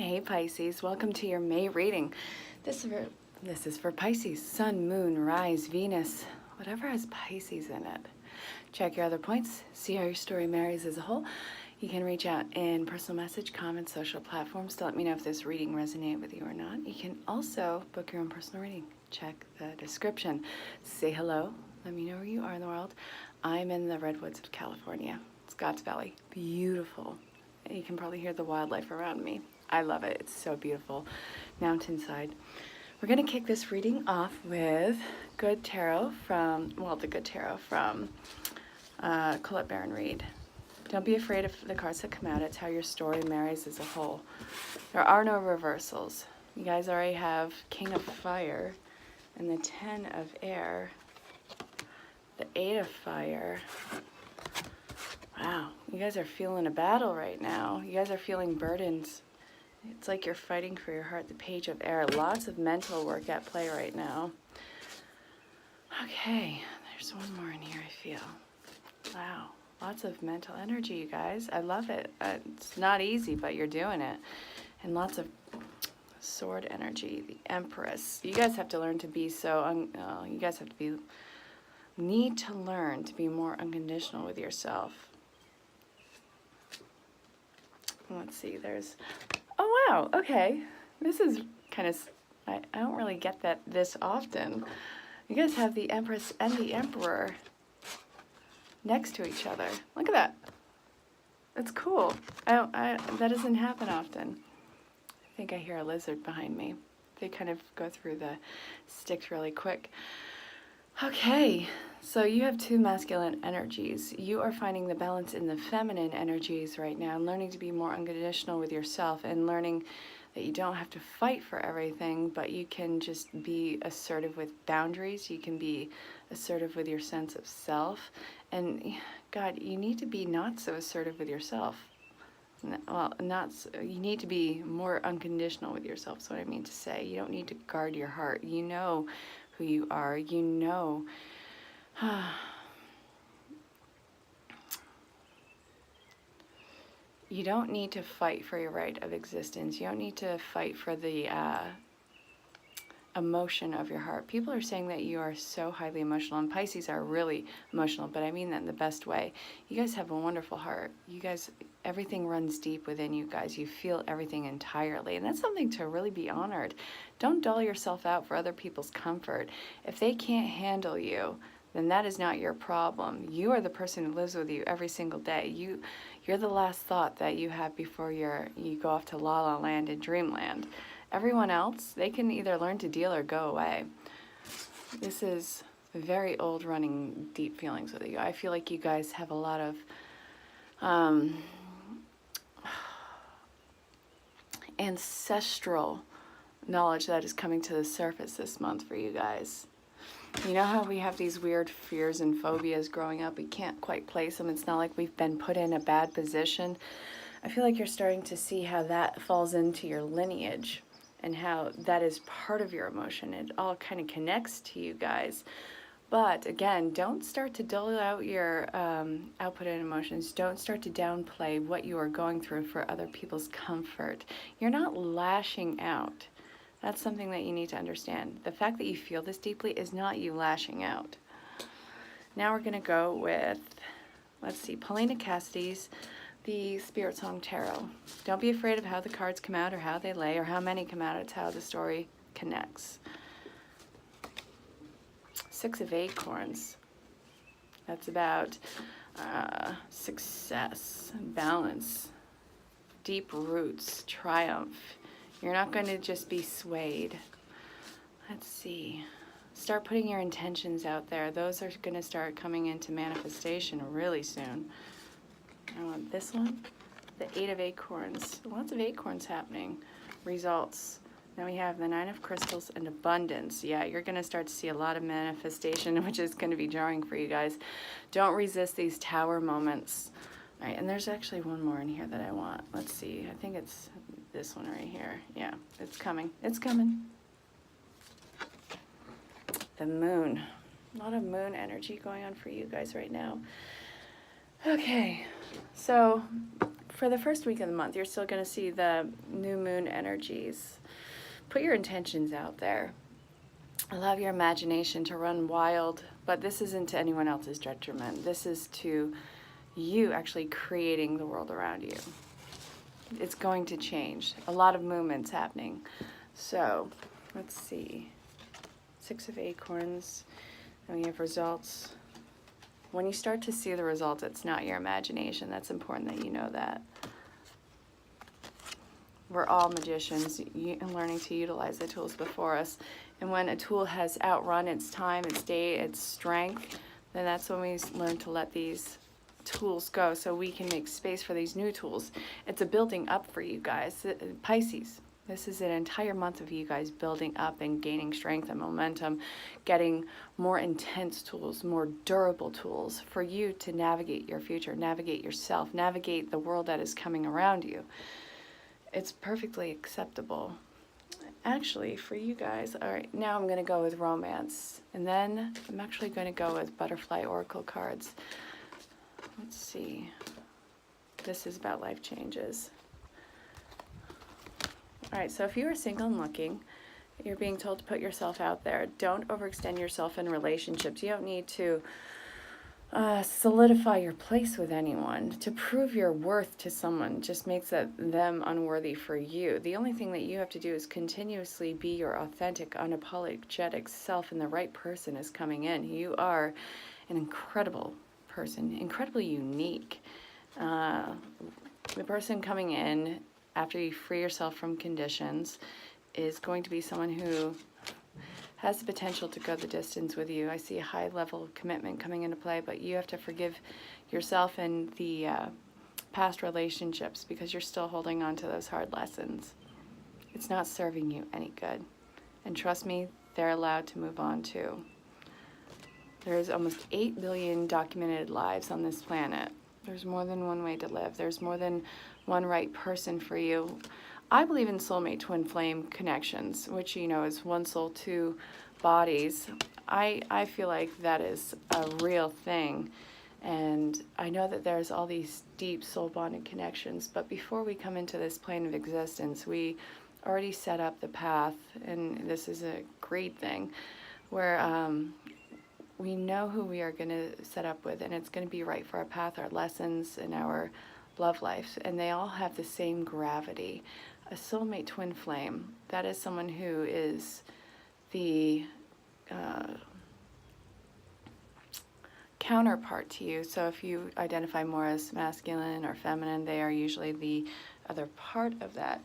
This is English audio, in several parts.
Hey Pisces, welcome to your May reading. This is for Pisces, Sun, Moon, Rise, Venus, whatever has Pisces in it. Check your other points, see how your story marries as a whole. You can reach out in personal message, comments, social platforms to let me know if this reading resonated with you or not. You can also book your own personal reading. Check the description. Say hello, let me know where you are in the world. I'm in the redwoods of California, Scotts Valley, beautiful. You can probably hear the wildlife around me. I love it. It's so beautiful. Mountainside. We're going to kick this reading off with Good Tarot from, the Good Tarot from Colette Baron Reed. Don't be afraid of the cards that come out. It's how your story marries as a whole. There are no reversals. You guys already have King of Fire and the 10 of Air, the 8 of Fire. Wow, you guys are feeling a battle right now. You guys are feeling burdens. It's like you're fighting for your heart. The Page of Air. Lots of mental work at play right now. Okay, there's one more in here, I feel. Wow, lots of mental energy, you guys. I love it. It's not easy, but you're doing it. And lots of sword energy. The Empress. You guys have to learn to be need to learn to be more unconditional with yourself. Let's see, there's... Oh, wow, okay. This is kind of... I don't really get this often. You guys have the Empress and the Emperor next to each other. Look at that. That's cool. That doesn't happen often. I think I hear a lizard behind me. They kind of go through the sticks really quick. Okay, so you have two masculine energies. You are finding the balance in the feminine energies right now and learning to be more unconditional with yourself and learning that you don't have to fight for everything, but you can just be assertive with boundaries. You can be assertive with your sense of self. And God, you need to be not so assertive with yourself. Well, you need to be more unconditional with yourself, is what I mean to say. You don't need to guard your heart. You know who you are. You know. You don't need to fight for your right of existence. You don't need to fight for the emotion of your heart. People are saying that you are so highly emotional, and Pisces are really emotional, but I mean that in the best way. You guys have a wonderful heart. You guys, everything runs deep within you guys. You feel everything entirely, and that's something to really be honored. Don't dull yourself out for other people's comfort. If they can't handle you, then that is not your problem. You are the person who lives with you every single day. You're the last thought that you have before you go off to La La Land and Dreamland. Everyone else, they can either learn to deal or go away. This is very old running deep feelings with you. I feel like you guys have a lot of ancestral knowledge that is coming to the surface this month for you guys. You know how we have these weird fears and phobias growing up? We can't quite place them. It's not like we've been put in a bad position. I feel like you're starting to see how that falls into your lineage and how that is part of your emotion. It all kind of connects to you guys. But again, don't start to dull out your output and emotions. Don't start to downplay what you are going through for other people's comfort. You're not lashing out. That's something that you need to understand. The fact that you feel this deeply is not you lashing out. Now we're going to go with, let's see, Paulina Cassidy's The Spirit Song Tarot. Don't be afraid of how the cards come out or how they lay or how many come out. It's how the story connects. 6 of Acorns. That's about success, balance, deep roots, triumph. You're not going to just be swayed. Let's see. Start putting your intentions out there. Those are going to start coming into manifestation really soon. I want this one. The 8 of Acorns. Lots of acorns happening. Results. Then we have the 9 of Crystals and Abundance. Yeah, you're going to start to see a lot of manifestation, which is going to be jarring for you guys. Don't resist these tower moments. All right, and there's actually one more in here that I want. Let's see. I think it's this one right here. Yeah, it's coming. It's coming. The Moon. A lot of moon energy going on for you guys right now. Okay, so for the first week of the month, you're still going to see the new moon energies. Put your intentions out there. Allow your imagination to run wild, but this isn't to anyone else's detriment. This is to you actually creating the world around you. It's going to change. A lot of movements happening. So, let's see. 6 of Acorns, and we have results. When you start to see the results, it's not your imagination. That's important that you know that. We're all magicians and learning to utilize the tools before us. And when a tool has outrun its time, its day, its strength, then that's when we learn to let these tools go so we can make space for these new tools. It's a building up for you guys. Pisces, this is an entire month of you guys building up and gaining strength and momentum, getting more intense tools, more durable tools for you to navigate your future, navigate yourself, navigate the world that is coming around you. It's perfectly acceptable. Actually, for you guys, all right, now I'm going to go with romance. And then I'm actually going to go with butterfly oracle cards. Let's see. This is about life changes. All right, so if you are single and looking, you're being told to put yourself out there. Don't overextend yourself in relationships. You don't need to solidify your place with anyone. To prove your worth to someone just makes them unworthy for you. The only thing that you have to do is continuously be your authentic, unapologetic self, and the right person is coming in. You are an incredible person, incredibly unique. The person coming in after you free yourself from conditions is going to be someone who has the potential to go the distance with you. I see a high level of commitment coming into play, but you have to forgive yourself and the past relationships because you're still holding on to those hard lessons. It's not serving you any good. And trust me, they're allowed to move on too. There's almost 8 billion documented lives on this planet. There's more than one way to live. There's more than one right person for you. I believe in soulmate twin flame connections, which, you know, is one soul, two bodies. I feel like that is a real thing. And I know that there's all these deep soul bonded connections, but before we come into this plane of existence, we already set up the path, and this is a great thing, where we know who we are going to set up with, and it's going to be right for our path, our lessons, and our love life, and they all have the same gravity. A soulmate twin flame, that is someone who is the counterpart to you. So if you identify more as masculine or feminine, they are usually the other part of that.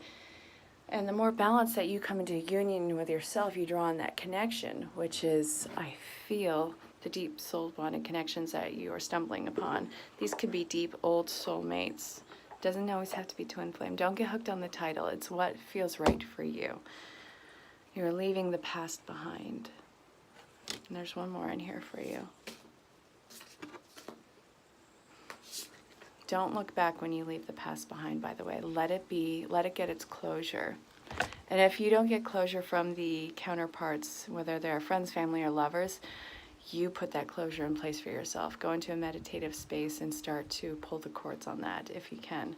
And the more balance that you come into union with yourself, you draw on that connection, which is, I feel, the deep soul bonded connections that you are stumbling upon. These could be deep old soulmates. Doesn't always have to be twin flame. Don't get hooked on the title. It's what feels right for you. You're leaving the past behind. And there's one more in here for you. Don't look back when you leave the past behind, by the way. Let it be. Let it get its closure. And if you don't get closure from the counterparts, whether they're friends, family, or lovers, you put that closure in place for yourself. Go into a meditative space and start to pull the cords on that if you can.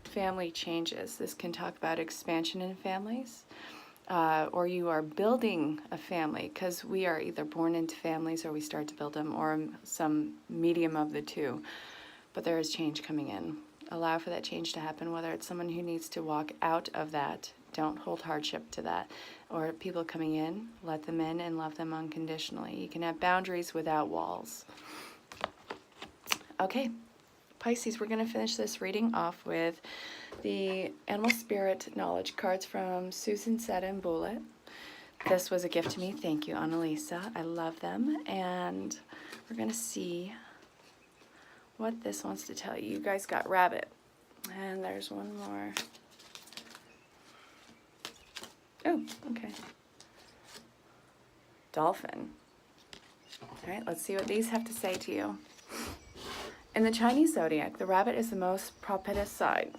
Family changes. This can talk about expansion in families, or you are building a family, because we are either born into families or we start to build them, or some medium of the two. But there is change coming in. Allow for that change to happen, whether it's someone who needs to walk out of that. Don't hold hardship to that. Or people coming in, let them in and love them unconditionally. You can have boundaries without walls. Okay, Pisces, we're going to finish this reading off with the Animal Spirit Knowledge cards from Susan Setta and Bullet. This was a gift to me. Thank you, Annalisa. I love them. And we're going to see what this wants to tell you. You guys got rabbit. And there's one more. Oh, okay. Dolphin. All right, let's see what these have to say to you. In the Chinese zodiac, the rabbit is the most propitious sign.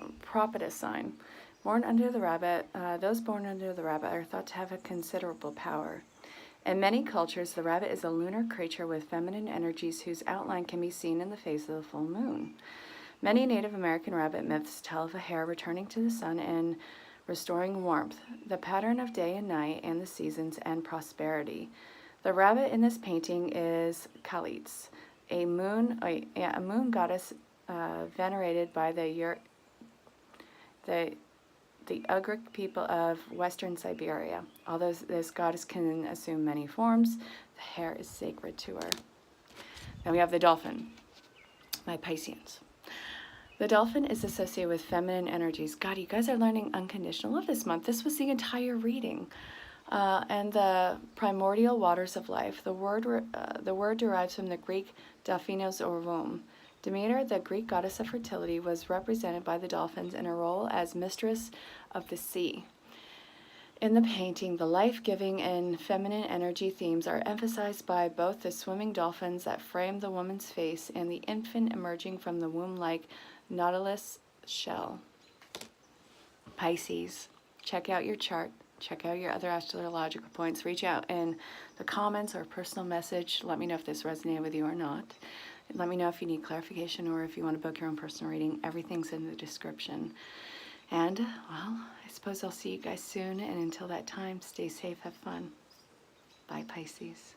Born under the rabbit, those born under the rabbit are thought to have a considerable power. In many cultures, the rabbit is a lunar creature with feminine energies whose outline can be seen in the phase of the full moon. Many Native American rabbit myths tell of a hare returning to the sun and restoring warmth, the pattern of day and night, and the seasons and prosperity. The rabbit in this painting is Kalitz, a moon goddess venerated by the Ugric people of western Siberia. Although this goddess can assume many forms, the hare is sacred to her. Then we have the dolphin, my Pisceans. The dolphin is associated with feminine energies. God, you guys are learning unconditional love this month. This was the entire reading. And the primordial waters of life. The word derives from the Greek Delphinos or womb. Demeter, the Greek goddess of fertility, was represented by the dolphins in a role as mistress of the sea. In the painting, the life-giving and feminine energy themes are emphasized by both the swimming dolphins that frame the woman's face and the infant emerging from the womb-like nautilus shell. Pisces, check out your chart. Check out your other astrological points. Reach out in the comments or personal message. Let me know if this resonated with you or not. Let me know if you need clarification or if you want to book your own personal reading. Everything's in the description. And, well, I suppose I'll see you guys soon. And until that time, stay safe, have fun. Bye, Pisces.